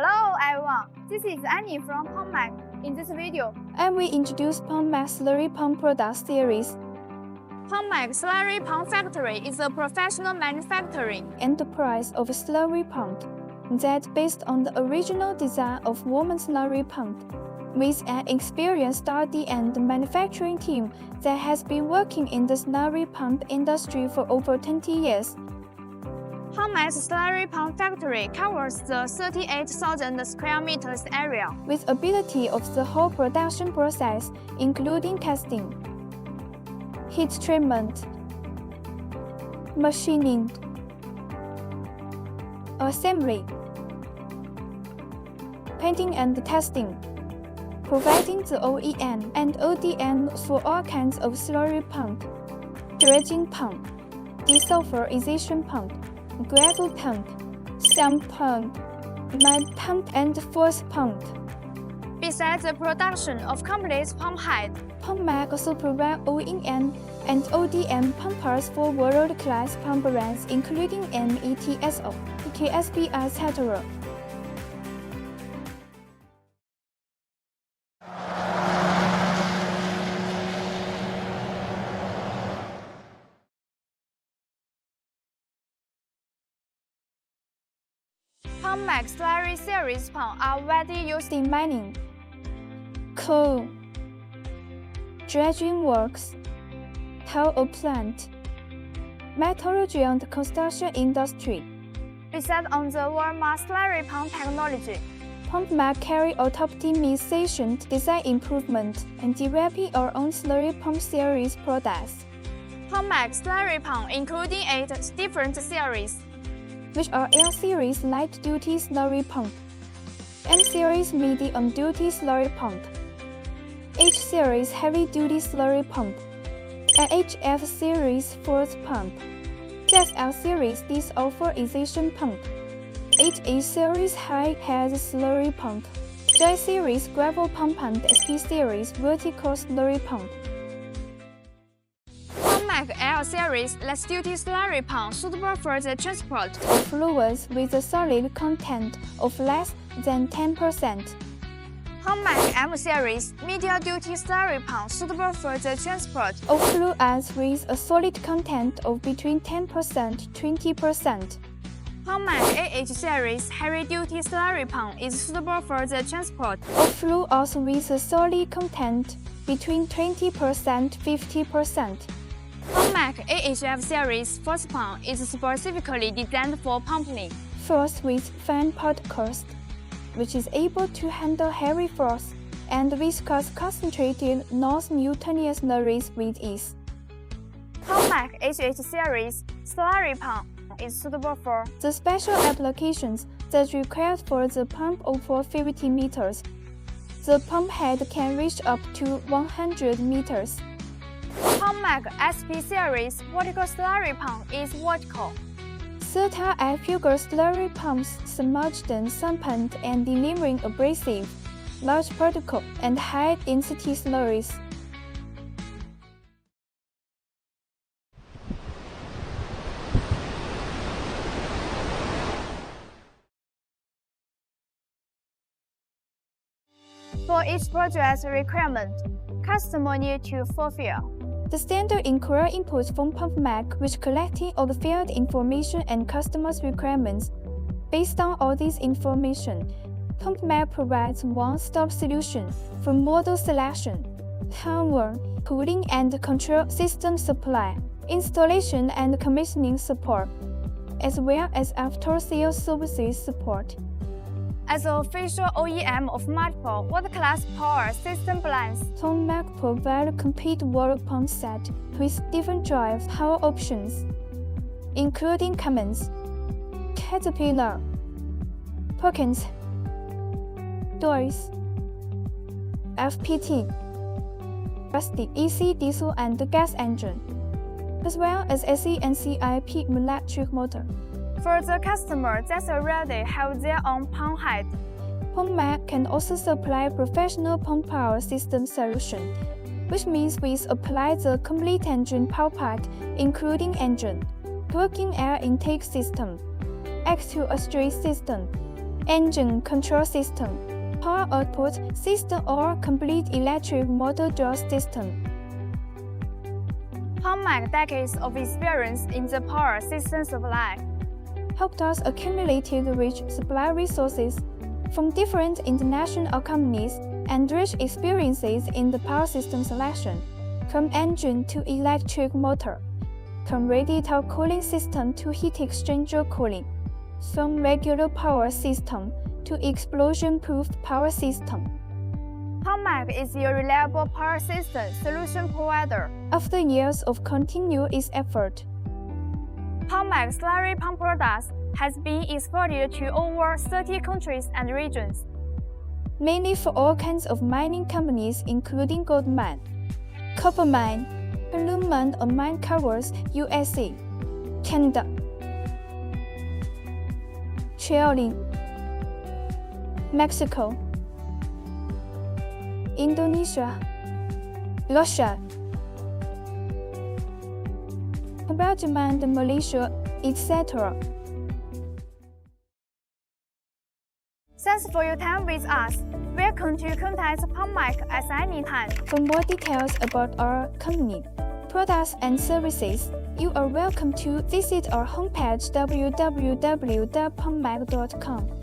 Hello everyone, this is Annie from PumpMac. In this video, I will introduce PumpMac Slurry Pump product series. PumpMac Slurry Pump Factory is a professional manufacturing enterprise of slurry pump that based on the original design of woman slurry pump, with an experienced study and manufacturing team that has been working in the slurry pump industry for over 20 years. PumpMac Slurry Pump Factory covers the 38,000 square meters area, with ability of the whole production process, including testing, heat treatment, machining, assembly, painting and testing, providing the OEM and ODM for all kinds of slurry pump, dredging pump, desulphurization pump, gravel pump, sump pump, mud pump and force pump. Besides the production of complete pump head, PumpMac also provides OEM and ODM pump parts for world-class pump brands including METSO, KSB, etc. PumpMac Slurry series pumps are widely used in mining, coal, dredging works, power plant, metallurgy and construction industry. Based on the world-class slurry pump technology, PumpMac carry out optimization, design improvement, and developing our own slurry pump series products. PumpMac Slurry Pump including 8 different series, which are L Series Light Duty Slurry Pump, M Series Medium Duty Slurry Pump, H Series Heavy Duty Slurry Pump, and HF Series Force Pump, JL Series Desulphurization Pump, HH Series High Head Slurry Pump, J Series Gravel Pump and SP Series Vertical Slurry Pump. PumpMac L Series Less Duty Slurry Pump suitable for the transport of fluids with a solid content of less than 10%. PumpMac M Series Medium Duty Slurry Pump suitable for the transport of fluids with a solid content of between 10% to 20%. PumpMac AH Series Heavy Duty Slurry Pump is suitable for the transport of fluids with a solid content between 20% to 50%. PumpMac AHF Series Force Pump is specifically designed for pumping force with fine particles, which is able to handle heavy force and viscous concentrated non-mutinous slurries with ease. PumpMac HH Series Slurry Pump is suitable for the special applications that required for the pump over 50 meters. The pump head can reach up to 100 meters. PumpMac SP Series Vertical Slurry Pump is vertical. Certain air-figure slurry pumps submerged and suspended and delivering abrasive, large particle, and high-density slurries. For each project's requirement, customer need to fulfill the standard inquiry input from PumpMac, which collecting all the field information and customers' requirements. Based on all this information, PumpMac provides one-stop solution for model selection, hardware, cooling and control system supply, installation and commissioning support, as well as after-sales services support. As an official OEM of multiple world-class power system brands, PumpMac provides a complete water pump set with different drive power options, including Cummins, Caterpillar, Perkins, Doris, FPT, Rusty AC diesel and gas engine, as well as AC and CIP electric motor. For the customer that already have their own pump head, PumpMac can also supply professional pump power system solution, which means we apply the complete engine power part, including engine, working air intake system, exhaust system, engine control system, power output system or complete electric motor drive system. PumpMac decades of experience in the power system supply helped us accumulate rich supply resources from different international companies and rich experiences in the power system selection, from engine to electric motor, from radiator cooling system to heat exchanger cooling, from regular power system to explosion-proof power system. PumpMac is your reliable power system solution provider. After years of continuous effort, PumpMac Slurry pump products has been exported to over 30 countries and regions, mainly for all kinds of mining companies including gold mine, copper mine, balloon mine or mine covers USA, Canada, Chile, Mexico, Indonesia, Russia, Belgium and Malaysia, etc. Thanks for your time with us. Welcome to contact PumpMac at any time. For more details about our company, products and services, you are welcome to visit our homepage www.pumpmac.com.